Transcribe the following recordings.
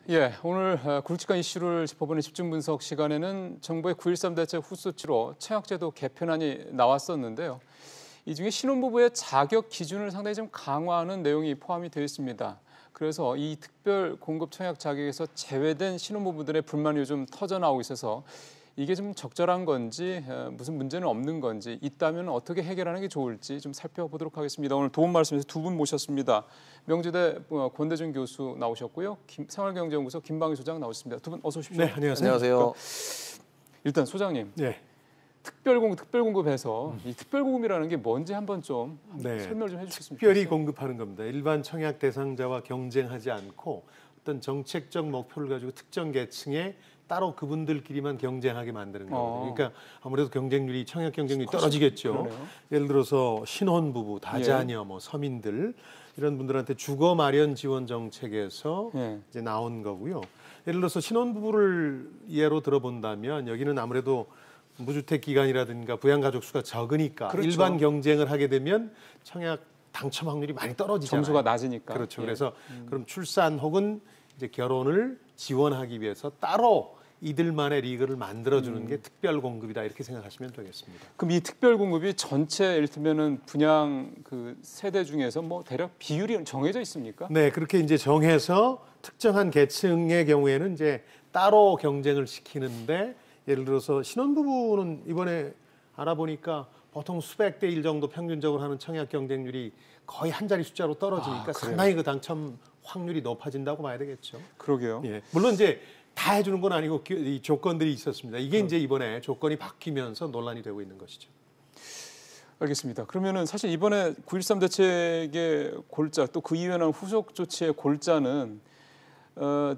예, 오늘 굵직한 이슈를 짚어보는 집중 분석 시간에는 정부의 9.13 대책 후수치로 청약제도 개편안이 나왔었는데요. 이 중에 신혼부부의 자격 기준을 상당히 좀 강화하는 내용이 포함이 되어 있습니다. 그래서 이 특별 공급 청약 자격에서 제외된 신혼부부들의 불만이 요즘 터져나오고 있어서 이게 좀 적절한 건지 무슨 문제는 없는 건지 있다면 어떻게 해결하는 게 좋을지 좀 살펴보도록 하겠습니다. 오늘 도움 말씀에서 두 분 모셨습니다. 명지대 권대중 교수 나오셨고요. 생활경제연구소 김방희 소장 나오셨습니다. 두 분 어서 오십시오. 네, 안녕하세요. 일단 소장님. 네. 특별공급해서 이 특별공급이라는 게 뭔지 한번 좀 설명을 좀 해주셨으면 특별히 좋겠어요. 공급하는 겁니다. 일반 청약 대상자와 경쟁하지 않고 어떤 정책적 목표를 가지고 특정 계층에 따로 그분들끼리만 경쟁하게 만드는 거거든요. 그러니까 아무래도 경쟁률이 청약 경쟁률이 떨어지겠죠. 그러네요. 예를 들어서 신혼부부, 다자녀, 서민들 이런 분들한테 주거 마련 지원 정책에서 이제 나온 거고요. 예를 들어서 신혼부부를 예로 들어본다면 여기는 아무래도 무주택 기간이라든가 부양가족 수가 적으니까 그렇죠. 일반 경쟁을 하게 되면 청약 당첨 확률이 많이 떨어지잖아요. 점수가 낮으니까. 그렇죠. 그래서 그럼 출산 혹은 이제 결혼을 지원하기 위해서 따로 이들만의 리그를 만들어주는 게 특별 공급이다 이렇게 생각하시면 되겠습니다. 그럼 이 특별 공급이 전체 이를테면은 분양 그 세대 중에서 뭐 대략 비율이 정해져 있습니까? 네, 그렇게 이제 정해서 특정한 계층의 경우에는 이제 따로 경쟁을 시키는데 예를 들어서 신혼부부는 이번에 알아보니까 보통 수백 대 1 정도 평균적으로 하는 청약 경쟁률이 거의 한 자리 숫자로 떨어지니까 상당히 그 당첨 확률이 높아진다고 봐야 되겠죠. 그러게요. 예. 물론 이제 다 해주는 건 아니고 이 조건들이 있었습니다. 이게 이제 이번에 조건이 바뀌면서 논란이 되고 있는 것이죠. 알겠습니다. 그러면은 사실 이번에 9.13 대책의 골자 또 그 이후에 나온 후속 조치의 골자는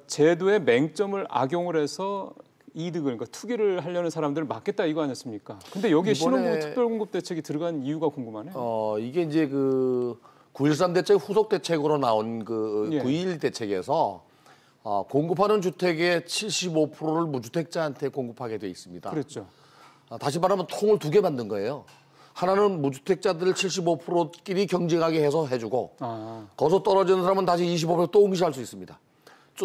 제도의 맹점을 악용을 해서 이득을 그러니까 투기를 하려는 사람들을 막겠다 이거 아니었습니까? 근데 여기에 신혼부부 특별공급 대책이 들어간 이유가 궁금하네요. 이게 이제 그 9.13 대책 후속 대책으로 나온 그 9.21 대책에서 공급하는 주택의 75%를 무주택자한테 공급하게 돼 있습니다. 그렇죠. 다시 말하면 통을 두 개 만든 거예요. 하나는 무주택자들 75%끼리 경쟁하게 해서 해주고 거기서 떨어지는 사람은 다시 25%또 응시할 수 있습니다.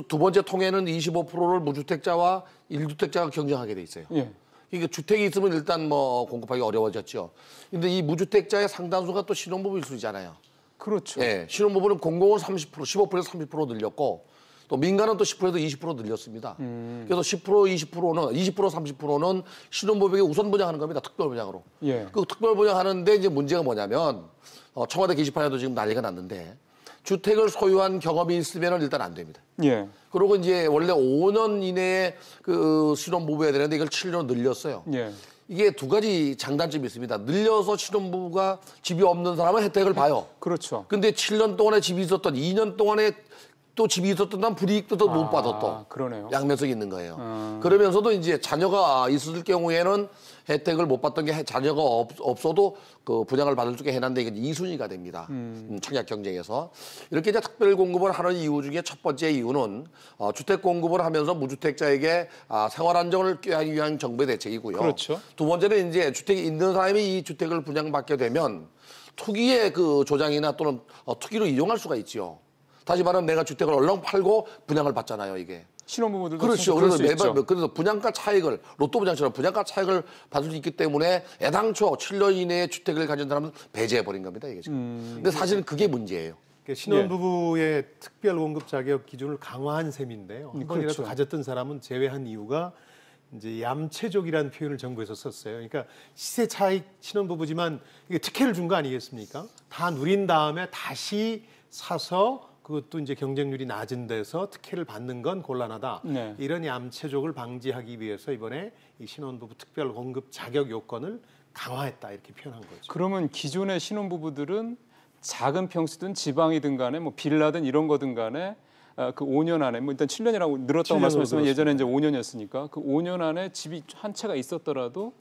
두 번째 통에는 25%를 무주택자와 1주택자가 경쟁하게 돼 있어요. 그러니까 주택이 있으면 일단 뭐 공급하기 어려워졌죠. 근데 이 무주택자의 상당수가 또 신혼부부일 수 있잖아요. 그렇죠. 예, 신혼부부는 공공은 30%, 15%에서 30% 늘렸고 또 민간은 또 10%에서 20% 늘렸습니다. 그래서 10%, 20%는 20%, 30%는 신혼부부에게 우선 분양하는 겁니다. 특별 분양으로. 그 특별 분양하는데 이제 문제가 뭐냐면 청와대 게시판에도 지금 난리가 났는데 주택을 소유한 경험이 있으면 일단 안 됩니다. 그리고 이제 원래 5년 이내에 그 신혼부부여야 되는데 이걸 7년 늘렸어요. 이게 두 가지 장단점이 있습니다. 늘려서 신혼부부가 집이 없는 사람은 혜택을 봐요. 그렇죠. 근데 7년 동안에 집이 있었던 2년 동안에 또 집이 있었던 난 불이익도 더 못 받아 또. 그러네요. 양면성이 있는 거예요. 그러면서도 이제 자녀가 있을 경우에는 혜택을 못 받던 게 자녀가 없어도 그 분양을 받을 수 있게 해놨는데 이게 2순위가 됩니다. 청약 경쟁에서. 이렇게 이제 특별 공급을 하는 이유 중에 첫 번째 이유는 주택 공급을 하면서 무주택자에게 생활 안정을 꾀하기 위한 정부의 대책이고요. 그렇죠. 두 번째는 이제 주택이 있는 사람이 이 주택을 분양받게 되면 투기의 그 조장이나 또는 투기로 이용할 수가 있죠. 다시 말하면 내가 주택을 얼른 팔고 분양을 받잖아요, 이게. 신혼부부들도 그렇죠. 그래서 분양가 차익을 로또 분양처럼 분양가 차익을 받을 수 있기 때문에 애당초 7년 이내에 주택을 가진 사람은 배제해 버린 겁니다, 이게 지금. 근데 사실은 그게 문제예요. 신혼부부의 특별 공급 자격 기준을 강화한 셈인데요. 한 번이라도 그렇죠. 가졌던 사람은 제외한 이유가 이제 얌체족이라는 표현을 정부에서 썼어요. 그러니까 시세 차익 신혼부부지만 이게 특혜를 준 거 아니겠습니까? 다 누린 다음에 다시 사서 그것도 이제 경쟁률이 낮은 데서 특혜를 받는 건 곤란하다. 이런 얌체족을 방지하기 위해서 이번에 이 신혼부부 특별 공급 자격 요건을 강화했다 이렇게 표현한 거죠. 그러면 기존의 신혼부부들은 작은 평수든 지방이든 간에 뭐 빌라든 이런 거든 간에 그 5년 안에 뭐 일단 7년이라고 늘었다고 말씀하셨지만 예전에 이제 5년이었으니까 그 5년 안에 집이 한 채가 있었더라도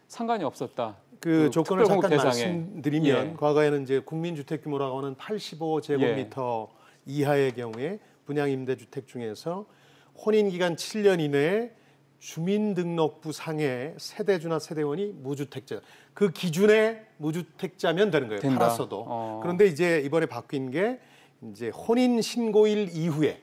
상관이 없었다. 그 조건을 잠깐 대상에. 말씀드리면 과거에는 이제 국민주택 규모라고 하는 85제곱미터 이하의 경우에 분양임대주택 중에서 혼인기간 7년 이내에 주민등록부 상의 세대주나 세대원이 무주택자, 그 기준에 무주택자면 되는 거예요. 팔았어도. 그런데 이제 이번에 바뀐 게 이제 혼인 신고일 이후에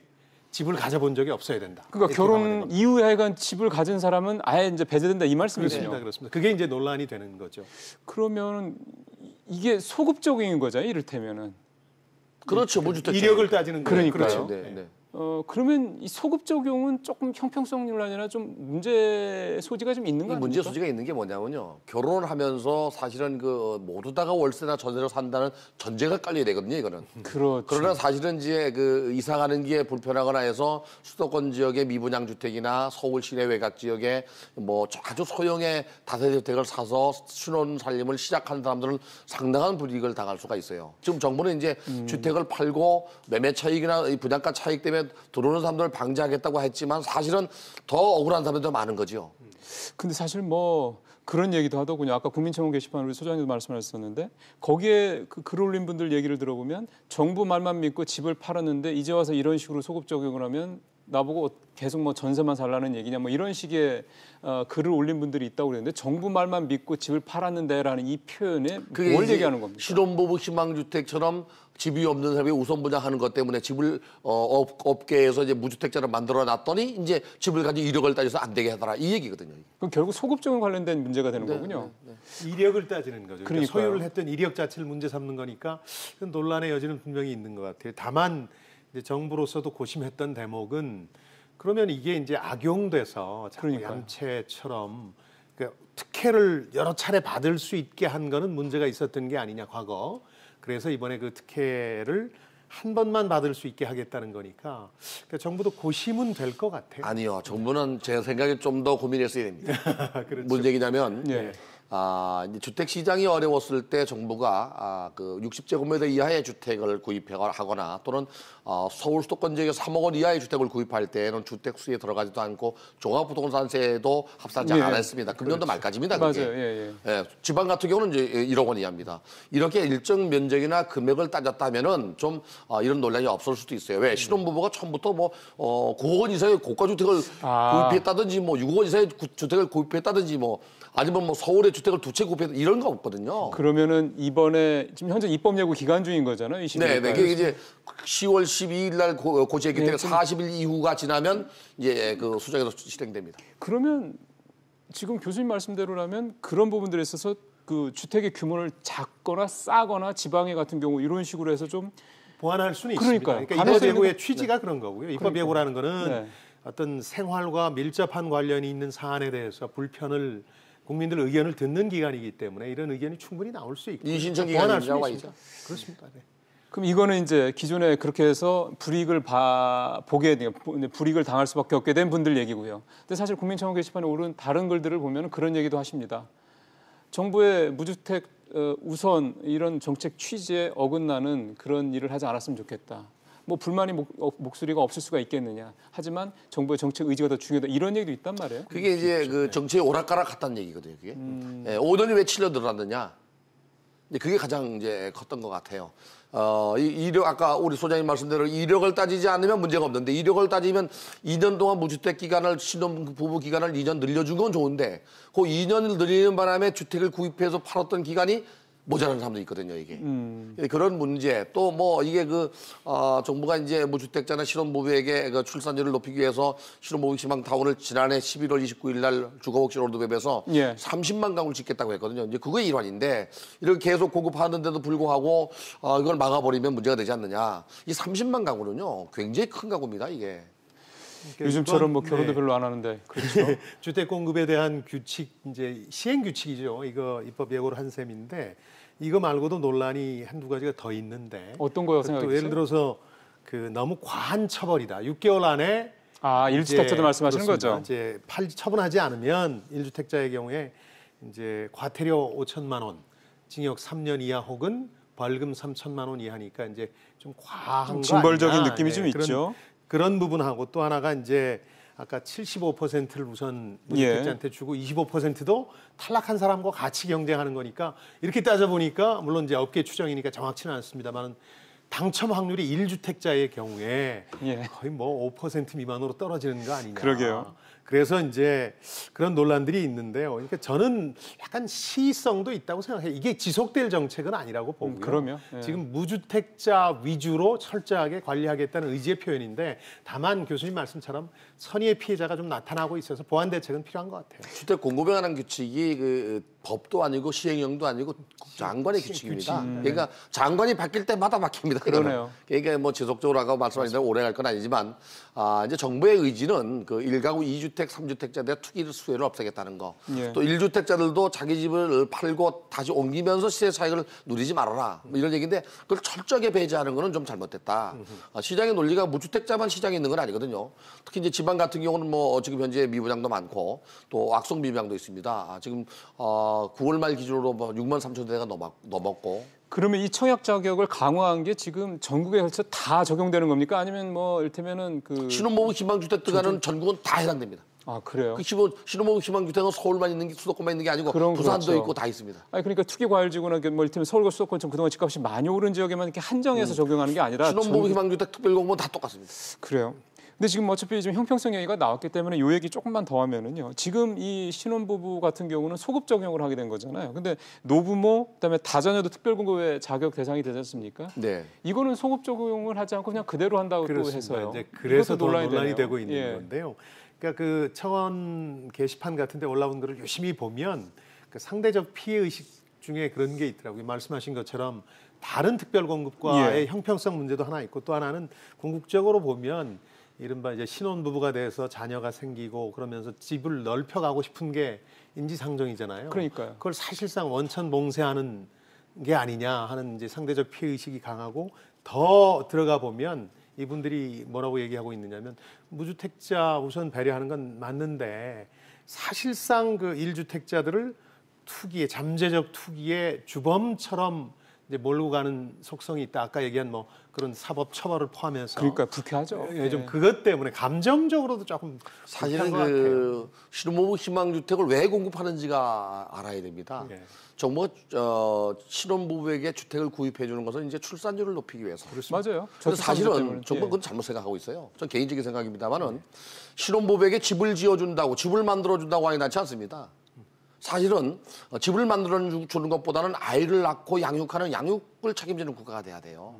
집을 가져본 적이 없어야 된다. 그러니까 결혼 이후에 하여간 집을 가진 사람은 아예 이제 배제된다 이 말씀이시죠? 그렇습니다. 그게 이제 논란이 되는 거죠. 그러면 이게 소급적인 거잖아요, 이를테면은. 그렇죠, 무주택자. 이력을 따지는 거예요. 그러니까요. 그렇죠. 네, 네. 그러면 이 소급 적용은 조금 형평성 논란이나 좀 문제 소지가 좀 있는 거 아닙니까? 문제 소지가 있는 게 뭐냐면요. 결혼을 하면서 사실은 그 모두 다가 월세나 전세로 산다는 전제가 깔려야 되거든요, 이거는. 그렇죠. 그러나 사실은 이제 그 이사 가는 게 불편하거나 해서 수도권 지역의 미분양 주택이나 서울 시내 외곽 지역에 뭐 아주 소형의 다세대 주택을 사서 신혼 살림을 시작한 사람들은 상당한 불이익을 당할 수가 있어요. 지금 정부는 이제 주택을 팔고 매매 차익이나 이 분양가 차익 때문에 들어오는 사람들을 방지하겠다고 했지만 사실은 더 억울한 사람들이 더 많은 거죠. 근데 사실 뭐 그런 얘기도 하더군요. 아까 국민청원 게시판 우리 소장님도 말씀하셨었는데 거기에 그 글 올린 분들 얘기를 들어보면 정부 말만 믿고 집을 팔았는데 이제 와서 이런 식으로 소급 적용을 하면 나보고 계속 뭐 전세만 살라는 얘기냐 뭐 이런 식의 글을 올린 분들이 있다고 그랬는데 정부 말만 믿고 집을 팔았는데라는 이 표현에 뭘 얘기하는 겁니까? 신혼부부 희망주택처럼 집이 없는 사람이 우선 분양하는 것 때문에 집을 업계에서 이제 무주택자를 만들어 놨더니 이제 집을 가지고 이력을 따져서 안 되게 하더라 이 얘기거든요. 그럼 결국 소급 적용 관련된 문제가 되는 거군요. 이력을 따지는 거죠. 그러니까 그러니까요. 소유를 했던 이력 자체를 문제 삼는 거니까 논란의 여지는 분명히 있는 것 같아요. 다만 이제 정부로서도 고심했던 대목은 그러면 이게 이제 악용돼서 자꾸 그러니까요. 얌체처럼 그러니까 특혜를 여러 차례 받을 수 있게 한 거는 문제가 있었던 게 아니냐 과거. 그래서 이번에 그 특혜를 한 번만 받을 수 있게 하겠다는 거니까 그러니까 정부도 고심은 될 것 같아요. 아니요, 정부는 제 생각에 좀 더 고민했어야 됩니다. 그렇죠. 무슨 얘기냐면 네. 이제 주택 시장이 어려웠을 때 정부가 그 60제곱미터 이하의 주택을 구입하거나 또는 서울 수도권 지역에 3억 원 이하의 주택을 구입할 때는 주택 수에 들어가지도 않고 종합부동산세도 합산하지 네. 않았습니다. 금년도 말까지입니다. 그게. 맞아요. 예. 예, 지방 같은 경우는 이제 1억 원 이하입니다. 이렇게 일정 면적이나 금액을 따졌다면은 좀 이런 논란이 없을 수도 있어요. 왜 신혼부부가 처음부터 뭐 9억 원 이상의 고가 주택을 구입했다든지 뭐 6억 원 이상의 주택을 구입했다든지 뭐 아니면 뭐 서울에 주택을 두 채 구입했다 이런 거 없거든요. 그러면은 이번에 지금 현재 입법 예고 기간 중인 거잖아요. 네, 그게 이제 10월 12일 날 고시했기 때문에 40일 이후가 지나면 이제 그 수정에서 실행됩니다. 그러면 지금 교수님 말씀대로라면 그런 부분들에 있어서 그 주택의 규모를 작거나 싸거나 지방에 같은 경우 이런 식으로 해서 좀 보완할 수는 그러니까요. 있습니다. 그러니까 입법 예고의 취지가 그런 거고요. 입법 그러니까. 예고라는 거는 네. 어떤 생활과 밀접한 관련이 있는 사안에 대해서 불편을 국민들 의견을 듣는 기관이기 때문에 이런 의견이 충분히 나올 수 있고 이의신청 보완할 수 기간이 나와 있습니다. 그렇습니다. 네. 그럼 이거는 이제 기존에 그렇게 해서 불이익을 불이익을 당할 수밖에 없게 된 분들 얘기고요. 근데 사실 국민청원 게시판에 오른 다른 글들을 보면 그런 얘기도 하십니다. 정부의 무주택 우선 이런 정책 취지에 어긋나는 그런 일을 하지 않았으면 좋겠다. 뭐 불만이 목소리가 없을 수가 있겠느냐. 하지만 정부의 정책 의지가 더 중요하다. 이런 얘기도 있단 말이에요. 그게 이제 그 정치의 오락가락 같다는 얘기거든요. 그게 5년이 왜 7년 늘어났느냐. 근데 그게 가장 이제 컸던 것 같아요. 이력 아까 우리 소장님 말씀대로 이력을 따지지 않으면 문제가 없는데 이력을 따지면 2년 동안 무주택 기간을 신혼부부 기간을 2년 늘려준 건 좋은데 그 2년을 늘리는 바람에 주택을 구입해서 팔았던 기간이 모자라는 사람도 있거든요, 이게. 그런 문제 또 뭐 이게 정부가 이제 무주택자나 신혼부부에게 그 출산율을 높이기 위해서 신혼부부 희망타운을 지난해 11월 29일 날 주거복지 로드맵에서 30만 가구를 짓겠다고 했거든요. 이제 그게 일환인데 이렇게 계속 공급하는데도 불구하고 이걸 막아버리면 문제가 되지 않느냐. 이 30만 가구는요, 굉장히 큰 가구입니다, 이게. 그러니까 요즘처럼 뭐 이번, 결혼도 별로 안 하는데 그렇죠. 주택 공급에 대한 규칙 이제 시행 규칙이죠. 이거 입법 예고를 한 셈인데 이거 말고도 논란이 한두 가지가 더 있는데 어떤 거요 또 생각이 예를 들어서 그 너무 과한 처벌이다. 6개월 안에 일주택자도 말씀하시는 거죠. 이제 처분하지 않으면 1주택자의 경우에 이제 과태료 5천만 원, 징역 3년 이하 혹은 벌금 3천만 원 이하니까 이제 좀 과한 거 징벌적인 아니냐. 느낌이 좀 있죠. 그런 부분하고 또 하나가 이제 아까 75%를 우선 무주택자한테 주고 25%도 탈락한 사람과 같이 경쟁하는 거니까 이렇게 따져보니까 물론 이제 업계 추정이니까 정확치는 않습니다만 당첨 확률이 1주택자의 경우에 예. 거의 뭐 5% 미만으로 떨어지는 거 아니냐. 그러게요. 그래서 이제 그런 논란들이 있는데요. 그러니까 저는 약간 시의성도 있다고 생각해요. 이게 지속될 정책은 아니라고 보고요. 그럼요. 예. 지금 무주택자 위주로 철저하게 관리하겠다는 의지의 표현인데 다만 교수님 말씀처럼 선의의 피해자가 좀 나타나고 있어서 보완 대책은 필요한 것 같아요. 주택 공급에 관한 규칙이 그 법도 아니고 시행령도 아니고 장관의 규칙입니다. 그러니까 장관이 바뀔 때마다 바뀝니다. 그러네요. 그러니까 뭐 지속적으로 아까 말씀하신 대로 오래 갈 건 아니지만 이제 정부의 의지는 그 1가구 2주택, 3주택자들의 투기 수요를 없애겠다는 거. 예. 또 1주택자들도 자기 집을 팔고 다시 옮기면서 시세 차익을 누리지 말아라. 뭐 이런 얘기인데 그걸 철저하게 배제하는 거는 좀 잘못됐다. 시장의 논리가 무주택자만 시장에 있는 건 아니거든요. 특히 이제 지방 같은 경우는 뭐 지금 현재 미분양도 많고 또 악성 미분양도 있습니다. 지금 9월 말 기준으로 뭐 6만 3천 대가 넘었고. 그러면 이 청약 자격을 강화한 게 지금 전국에 걸쳐 다 적용되는 겁니까? 아니면 뭐 이를테면은 그 신혼부부 희망주택 들어가는 전국은 다 해당됩니다. 아 그래요? 그 신혼부부 희망주택은 서울만 있는 게 수도권만 있는 게 아니고 부산도 그렇죠. 있고 다 있습니다. 아니 그러니까 투기과열지구나 뭐 이를테면 서울과 수도권처럼 그동안 집값이 많이 오른 지역에만 이렇게 한정해서 적용하는 게 아니라 신혼부부 희망주택 특별공고는 다 똑같습니다. 그래요. 근데 지금 어차피 지금 형평성 얘기가 나왔기 때문에 요 얘기 조금만 더 하면은요. 지금 이 신혼부부 같은 경우는 소급 적용을 하게 된 거잖아요. 근데 노부모 그다음에 다자녀도 특별공급의 자격 대상이 되지 않습니까? 네. 이거는 소급 적용을 하지 않고 그냥 그대로 한다고 또 해서요. 이제 그래서 더 논란이 되네요. 되고 있는 예. 건데요. 그러니까 그 청원 게시판 같은 데 올라온 거를 유심히 보면 그 상대적 피해 의식 중에 그런 게 있더라고요. 말씀하신 것처럼 다른 특별공급과의 예. 형평성 문제도 하나 있고 또 하나는 궁극적으로 보면 이른바 이제 신혼부부가 돼서 자녀가 생기고 그러면서 집을 넓혀가고 싶은 게 인지상정이잖아요. 그러니까요. 그걸 사실상 원천봉쇄하는 게 아니냐 하는 이제 상대적 피해 의식이 강하고 더 들어가 보면 이분들이 뭐라고 얘기하고 있느냐면 무주택자 우선 배려하는 건 맞는데 사실상 그 1주택자들을 투기에 잠재적 투기의 주범처럼 이제 몰고 가는 속성이 있다. 아까 얘기한 뭐 그런 사법 처벌을 포함해서 그러니까 불쾌하죠. 예, 좀 그것 때문에 감정적으로도 조금 사실은 불쾌한 것 같아요. 그 신혼부부 희망주택을 왜 공급하는지가 알아야 됩니다. 예. 정부가 신혼부부에게 주택을 구입해 주는 것은 이제 출산율을 높이기 위해서. 맞아요. 그래서 사실은 때문에. 정부가 그건 잘못 생각하고 있어요. 전 개인적인 생각입니다만은 신혼부부에게 집을 지어준다고 집을 만들어준다고 하지 않지 않습니다. 사실은 집을 만들어 주는 것보다는 아이를 낳고 양육하는 양육을 책임지는 국가가 돼야 돼요.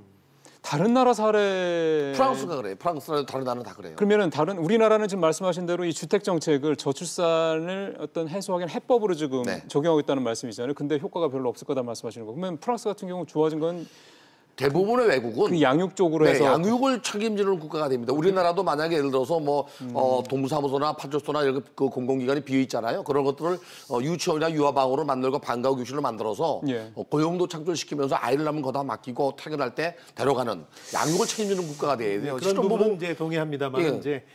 다른 나라 사례 프랑스가 그래요. 프랑스나 다른 나라는 다 그래요. 그러면은 우리나라는 지금 말씀하신 대로 이 주택 정책을 저출산을 어떤 해소하기 위한 해법으로 지금 네. 적용하고 있다는 말씀이잖아요. 근데 효과가 별로 없을 거다 말씀하시는 거. 그러면 프랑스 같은 경우 좋아진 건 대부분의 외국은 그 양육 쪽으로 네, 해서 양육을 책임지는 국가가 됩니다. 우리나라도 만약에 예를 들어서 뭐 동사무소나 파출소나 이런 그 공공기관이 비어 있잖아요. 그런 것들을 유치원이나 유아방으로 만들고 방과후 교실로 만들어서 예. 고용도 창출시키면서 아이를 낳으면 거다 맡기고 퇴근할 때 데려가는 양육을 책임지는 국가가 돼야 돼요. 그런 부분은 이제 동의합니다만 예. 이제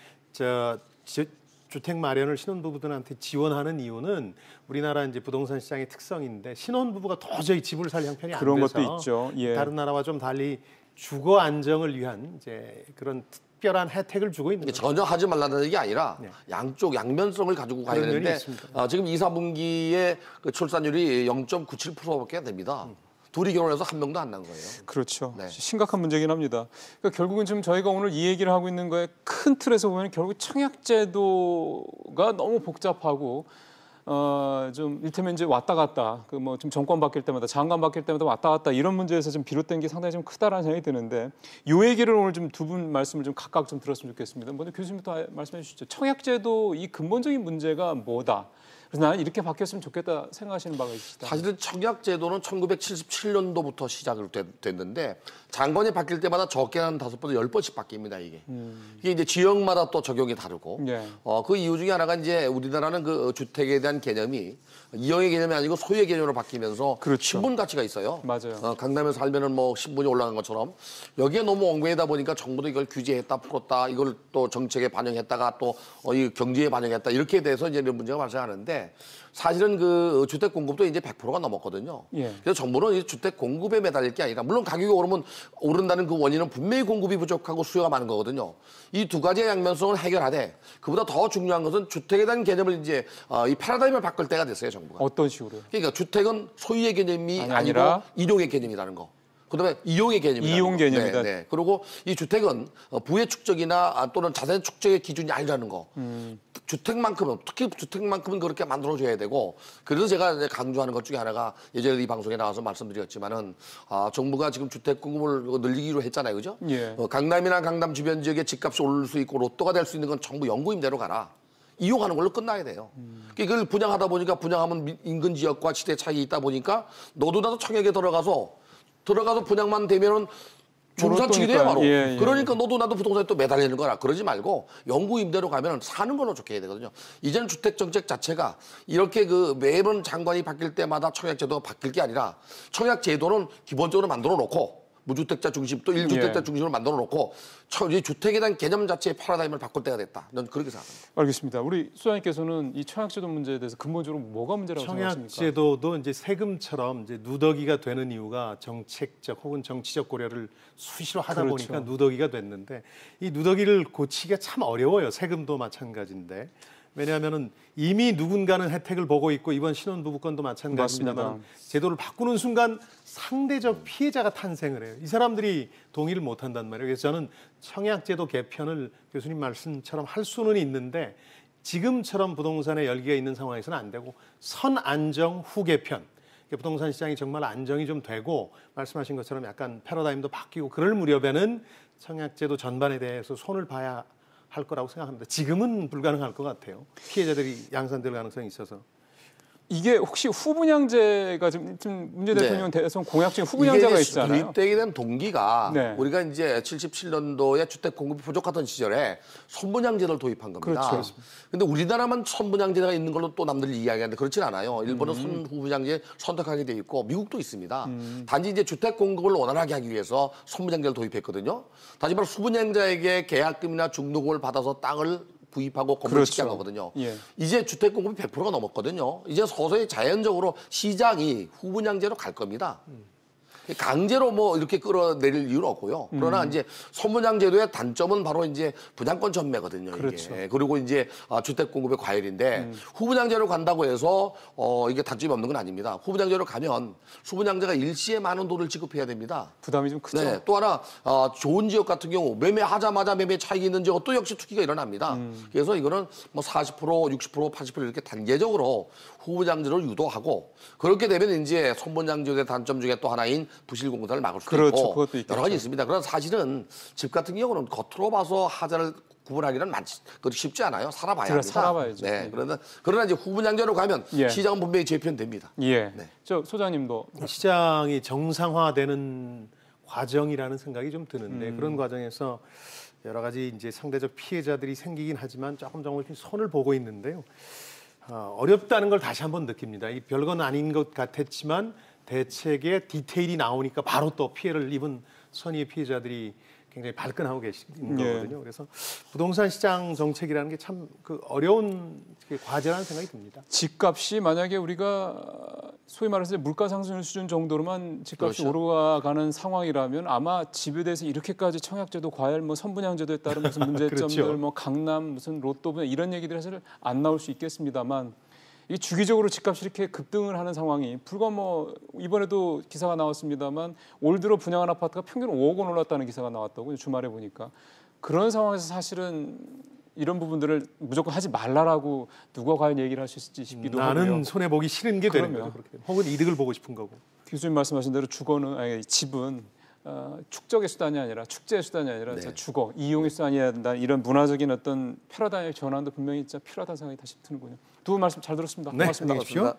주택 마련을 신혼부부들한테 지원하는 이유는 우리나라 이제 부동산 시장의 특성인데 신혼부부가 도저히 집을 살 형편이 안 그런 돼서 것도 있죠. 예. 다른 나라와 좀 달리 주거 안정을 위한 이제 그런 특별한 혜택을 주고 있는 거죠. 전혀 하지 말라는 얘기 아니라 양쪽 양면성을 가지고 가야 그런 면이 되는데 있습니다. 지금 2, 4분기에 그 출산율이 0.97%밖에 안 됩니다. 둘이 결혼해서 한 명도 안 난 거예요. 그렇죠. 네. 심각한 문제긴 합니다. 그러니까 결국은 지금 저희가 오늘 이 얘기를 하고 있는 거에 큰 틀에서 보면 결국 청약제도가 너무 복잡하고 좀 이를테면 이제 왔다 갔다 그 뭐 좀 정권 바뀔 때마다 장관 바뀔 때마다 왔다 갔다 이런 문제에서 좀 비롯된 게 상당히 좀 크다라는 생각이 드는데 요 얘기를 오늘 좀 두 분 말씀을 좀 각각 좀 들었으면 좋겠습니다. 먼저 교수님부터 말씀해 주시죠. 청약제도 이 근본적인 문제가 뭐다? 그래서 나는 이렇게 바뀌었으면 좋겠다 생각하시는 바가 있으시다. 사실은 청약제도는 1977년도부터 시작을 됐는데 장관이 바뀔 때마다 적게 한 5번에서 10번씩 바뀝니다, 이게. 이게 이제 지역마다 또 적용이 다르고. 예. 그 이유 중에 하나가 이제 우리나라는 그 주택에 대한 개념이 이형의 개념이 아니고 소유의 개념으로 바뀌면서 그렇죠. 신분 가치가 있어요. 맞아요. 강남에 살면은 뭐 신분이 올라간 것처럼 여기에 너무 엉매이다 보니까 정부도 이걸 규제했다 풀었다 이걸 또 정책에 반영했다가 또 이 경제에 반영했다 이렇게 돼서 이제 이런 문제가 발생하는데 사실은 그 주택 공급도 이제 100%가 넘었거든요. 예. 그래서 정부는 이 주택 공급에 매달릴 게 아니라 물론 가격이 오른다는 그 원인은 분명히 공급이 부족하고 수요가 많은 거거든요. 이 두 가지의 양면성을 해결하되 그보다 더 중요한 것은 주택에 대한 개념을 이제 이 패러다임을 바꿀 때가 됐어요, 정부가. 어떤 식으로요? 그러니까 주택은 소유의 개념이 아니고 아니라 이용의 개념이라는 거. 그다음에 이용의 개념이다. 이용 개념이다. 네, 네. 그리고 이 주택은 부의 축적이나 또는 자산 축적의 기준이 아니라는 거. 주택만큼은 특히 주택만큼은 그렇게 만들어줘야 되고 그래서 제가 이제 강조하는 것 중에 하나가 예전에 이 방송에 나와서 말씀드렸지만은 정부가 지금 주택 공급을 늘리기로 했잖아요, 그죠? 예. 강남이나 강남 주변 지역의 집값이 오를 수 있고 로또가 될 수 있는 건 전부 연구임대로 가라. 이용하는 걸로 끝나야 돼요. 이걸 분양하다 보니까 분양하면 인근 지역과 시대 차이 있다 보니까 너도 나도 청약에 들어가서 분양만 되면은 중산층이 돼요, 바로. 예. 그러니까 너도 나도 부동산에 또 매달리는 거라. 그러지 말고 영구 임대로 가면 사는 걸로 좋게 해야 되거든요. 이제는 주택 정책 자체가 이렇게 매번 장관이 바뀔 때마다 청약 제도가 바뀔 게 아니라 청약 제도는 기본적으로 만들어 놓고 무주택자 중심 또 1주택자 중심으로 만들어 놓고 이 주택에 대한 개념 자체의 패러다임을 바꿀 때가 됐다. 저는 그렇게 생각합니다. 알겠습니다. 우리 소장님께서는 이 청약제도 문제에 대해서 근본적으로 뭐가 문제라고 생각하십니까? 청약제도도 이제 세금처럼 이제 누더기가 되는 이유가 정책적 혹은 정치적 고려를 수시로 하다 그렇죠. 보니까 누더기가 됐는데 이 누더기를 고치기가 참 어려워요. 세금도 마찬가지인데. 왜냐하면은 이미 누군가는 혜택을 보고 있고 이번 신혼부부권도 마찬가지입니다만 제도를 바꾸는 순간 상대적 피해자가 탄생을 해요. 이 사람들이 동의를 못한단 말이에요. 그래서 저는 청약제도 개편을 교수님 말씀처럼 할 수는 있는데 지금처럼 부동산에 열기가 있는 상황에서는 안 되고 선안정 후 개편. 부동산 시장이 정말 안정이 좀 되고 말씀하신 것처럼 약간 패러다임도 바뀌고 그럴 무렵에는 청약제도 전반에 대해서 손을 봐야 할 거라고 생각합니다. 지금은 불가능할 것 같아요. 피해자들이 양산될 가능성이 있어서. 이게 혹시 후분양제가 지금 문재 대통령 대선 공약 중에 후분양제가 있잖아요. 도입되게 된 동기가 네. 우리가 이제 77년도에 주택 공급이 부족하던 시절에 선분양제를 도입한 겁니다. 그렇죠. 근데 우리나라만 선분양제가 있는 걸로 또 남들이 이야기하는데 그렇진 않아요. 일본은 선후분양제 선택하게 돼 있고 미국도 있습니다. 단지 이제 주택 공급을 원활하게 하기 위해서 선분양제를 도입했거든요. 다시 말해 수분양자에게 계약금이나 중도금을 받아서 땅을 구입하고 건물을 짓게 한 거거든요. 예. 이제 주택 공급이 100%가 넘었거든요. 이제 서서히 자연적으로 시장이 후분양제로 갈 겁니다. 강제로 뭐 이렇게 끌어내릴 이유는 없고요. 그러나 이제 선분양제도의 단점은 바로 이제 분양권 전매거든요. 그렇죠. 이게. 그리고 이제 주택 공급의 과열인데 후분양제로 간다고 해서 이게 단점이 없는 건 아닙니다. 후분양제로 가면 수분양제가 일시에 많은 돈을 지급해야 됩니다. 부담이 좀 크죠. 네, 또 하나 좋은 지역 같은 경우 매매하자마자 매매 차익이 있는 지역 또 역시 투기가 일어납니다. 그래서 이거는 뭐 40%, 60%, 80% 이렇게 단계적으로 후분양제를 유도하고 그렇게 되면 이제 선분양제의 단점 중에 또 하나인 부실공사를 막을 수 그렇죠. 있고 그것도 있겠죠. 여러 가지 있습니다. 그러나 사실은 집 같은 경우는 겉으로 봐서 하자를 구분하기는 쉽지 않아요. 살아봐야 합니다. 살아봐야죠. 네, 그러나 이제 후분양제로 가면 예. 시장은 분명히 재편됩니다. 예. 네. 저 소장님도 시장이 정상화되는 과정이라는 생각이 좀 드는데 그런 과정에서 여러 가지 이제 상대적 피해자들이 생기긴 하지만 조금 손을 보고 있는데요. 어렵다는 걸 다시 한번 느낍니다. 이 별건 아닌 것 같았지만 대책에 디테일이 나오니까 바로 또 피해를 입은 선의의 피해자들이 굉장히 발끈하고 계신 거거든요. 그래서 부동산 시장 정책이라는 게 참 어려운 과제라는 생각이 듭니다. 집값이 만약에 우리가 소위 말해서 물가 상승 수준 정도로만 집값이 그렇죠. 오르가는 상황이라면 아마 집에 대해서 이렇게까지 청약제도 과열, 뭐 선분양제도에 따른 무슨 문제점들, 그렇죠. 뭐 강남 무슨 로또 분양 이런 얘기들이 사실 안 나올 수 있겠습니다만. 이 주기적으로 집값이 이렇게 급등을 하는 상황이 불과 뭐 이번에도 기사가 나왔습니다만 올 들어 분양한 아파트가 평균 5억 원 올랐다는 기사가 나왔다고요. 주말에 보니까. 그런 상황에서 사실은 이런 부분들을 무조건 하지 말라라고 누가 과연 얘기를 할 수 있을지 싶기도 하고요. 나는 손해보기 싫은 게 되는 거죠. 그렇게. 혹은 이득을 보고 싶은 거고. 교수님 말씀하신 대로 집은 축적의 수단이 아니라 축제의 수단이 아니라 네. 주거, 이용의 수단이어야 된다. 이런 문화적인 어떤 패러다임의 전환도 분명히 진짜 필요하다는 생각이 다시 드는군요. 두 분 말씀 잘 들었습니다. 네, 고맙습니다. 안녕히 계십시오.